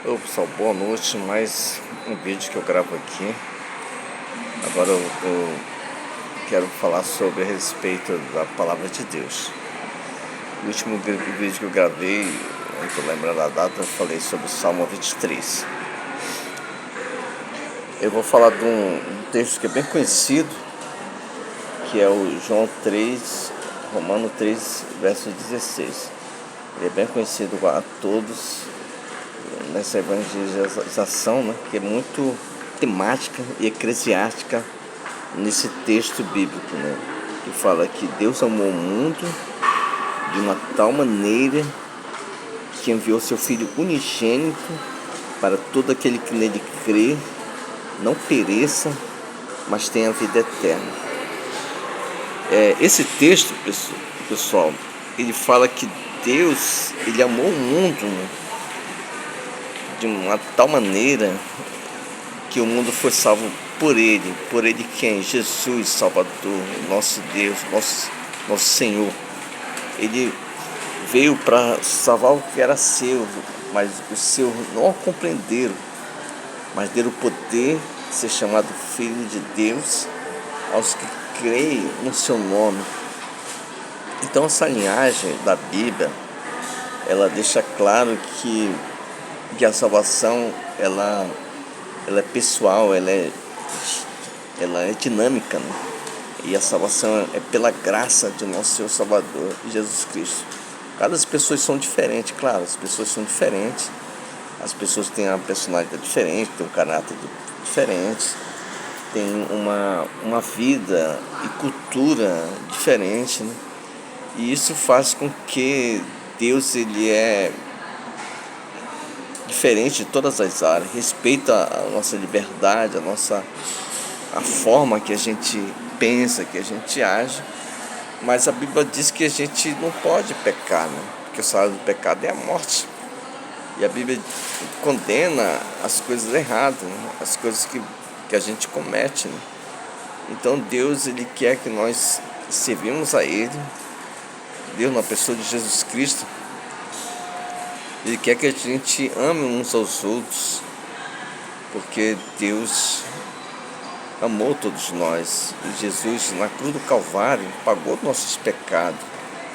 Ô pessoal, boa noite. Mais um vídeo que eu gravo aqui. Agora eu quero falar sobre a respeito da palavra de Deus. O último vídeo que eu gravei, não estou lembrando a data, eu falei sobre o Salmo 23. Eu vou falar de um texto que é bem conhecido, que é o João 3, Romano 3, verso 16. Ele é bem conhecido a todos nessa evangelização, né, que é muito temática e eclesiástica nesse texto bíblico, né, que fala que Deus amou o mundo de uma tal maneira que enviou seu Filho unigênito para todo aquele que nele crê não pereça, mas tenha a vida eterna. Esse texto, pessoal, ele fala que Deus, ele amou o mundo, né, de uma tal maneira que o mundo foi salvo por ele. Por ele quem? Jesus, Salvador, nosso Deus, nosso Senhor. Ele veio para salvar o que era seu, mas os seus não o compreenderam, mas deram o poder de ser chamado Filho de Deus aos que creem no seu nome. Então essa linhagem da Bíblia, ela deixa claro que a salvação ela é pessoal, ela é dinâmica, né? E a salvação é pela graça de nosso Senhor Salvador Jesus Cristo. Cada pessoas são diferentes, claro, as pessoas são diferentes, as pessoas têm uma personalidade diferente, têm um caráter diferente, têm uma vida e cultura diferente, né? E isso faz com que Deus ele é diferente de todas as áreas, respeita a nossa liberdade, a forma que a gente pensa, que a gente age, mas a Bíblia diz que a gente não pode pecar, né? Porque o salário do pecado é a morte. E a Bíblia condena as coisas erradas, né? As coisas que a gente comete, né? Então Deus ele quer que nós servimos a Ele, Deus na pessoa de Jesus Cristo. Ele quer que a gente ame uns aos outros, porque Deus amou todos nós. E Jesus, na cruz do Calvário, pagou nossos pecados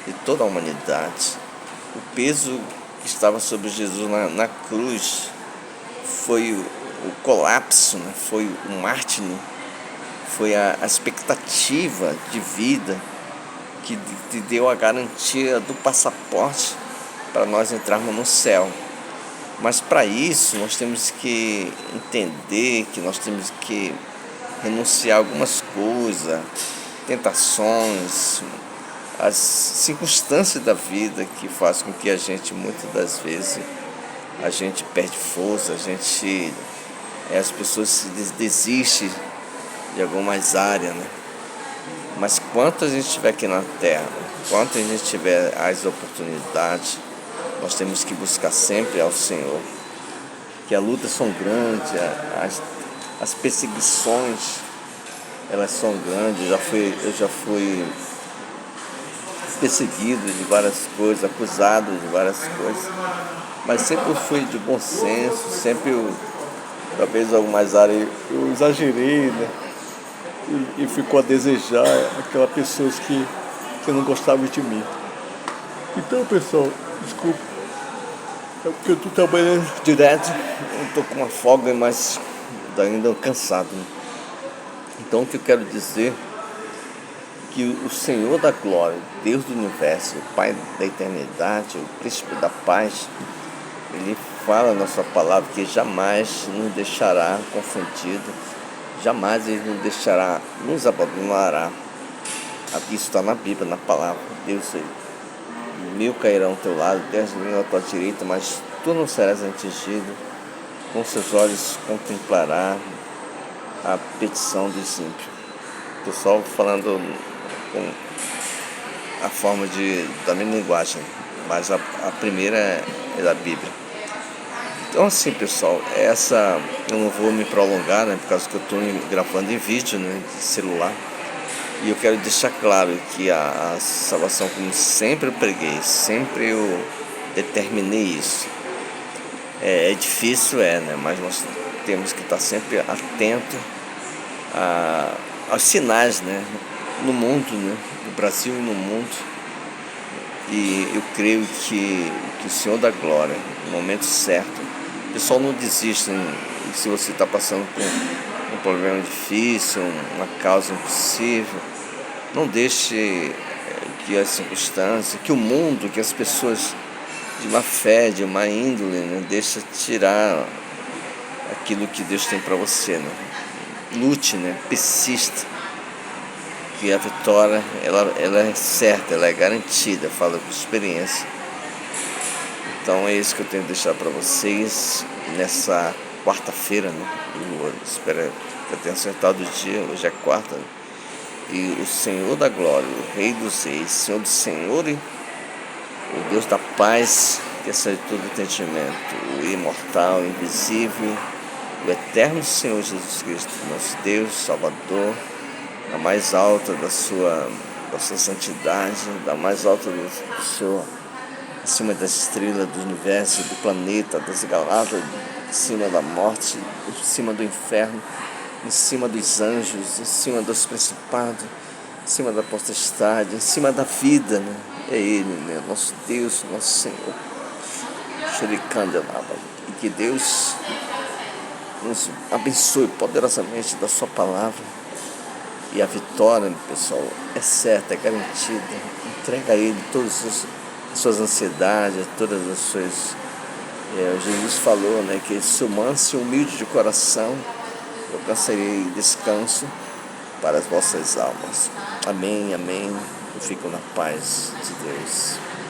e toda a humanidade. O peso que estava sobre Jesus na cruz foi o colapso, né? Foi o mártir, foi a expectativa de vida que te deu a garantia do passaporte para nós entrarmos no céu. Mas para isso nós temos que entender que nós temos que renunciar a algumas coisas, tentações, as circunstâncias da vida que faz com que a gente muitas das vezes a gente perde força, as pessoas desistem de algumas áreas, né? Mas quanto a gente estiver aqui na Terra, quanto a gente tiver as oportunidades, nós temos que buscar sempre ao Senhor. Que as lutas são grandes, as perseguições, elas são grandes. Eu já fui perseguido de várias coisas, acusado de várias coisas, mas sempre fui de bom senso, talvez em algumas áreas eu exagerei, né? E ficou a desejar aquelas pessoas que não gostavam de mim. Então, pessoal, desculpa, é porque eu estou trabalhando direto, eu estou com uma folga, mas ainda cansado, né? Então, o que eu quero dizer é que o Senhor da glória, Deus do universo, o Pai da eternidade, o Príncipe da paz, Ele fala na sua palavra que jamais nos deixará confundido, jamais Ele nos abandonará. Aqui está na Bíblia, na palavra. Deus, 1000 cairão ao teu lado, 10.000 à tua direita, mas tu não serás atingido. Com seus olhos contemplará a petição dos ímpios. Pessoal falando com a forma da minha linguagem, mas a primeira é da Bíblia. Então assim, pessoal, eu não vou me prolongar, né, por causa que eu estou gravando em vídeo, né, de celular. E eu quero deixar claro que a salvação, como sempre eu preguei, sempre eu determinei isso. É difícil, né? Mas nós temos que estar sempre atento aos sinais, né? No mundo, né? No Brasil e no mundo. E eu creio que o Senhor da Glória, no momento certo, o pessoal não desista. Se você está passando por um problema difícil, uma causa impossível, não deixe que as circunstâncias, que o mundo, que as pessoas de má fé, de má índole, né, deixa tirar aquilo que Deus tem para você, né? Lute, né? Persista, que a vitória ela é certa, ela é garantida, falo com experiência. Então é isso que eu tenho que deixar para vocês nessa quarta-feira, né? Eu espero que eu tenha acertado o dia, hoje é quarta, né? E o Senhor da Glória, o Rei dos Reis, Senhor do Senhor e o Deus da paz, que excede todo entendimento, o imortal, o invisível, o eterno Senhor Jesus Cristo, nosso Deus, Salvador, da mais alta da sua santidade, da mais alta do seu, acima das estrelas, do universo, do planeta, das galáxias, em cima da morte, em cima do inferno, em cima dos anjos, em cima dos principados, em cima da potestade, em cima da vida, né? É Ele, né? Nosso Deus, nosso Senhor. Xericandelaba. E que Deus nos abençoe poderosamente da sua palavra. E a vitória, pessoal, é certa, é garantida. Entrega a Ele todas as suas ansiedades, todas as suas... Jesus falou, né, que sou manso e humilde de coração, eu alcançarei descanso para as vossas almas. Amém, amém. Eu fico na paz de Deus.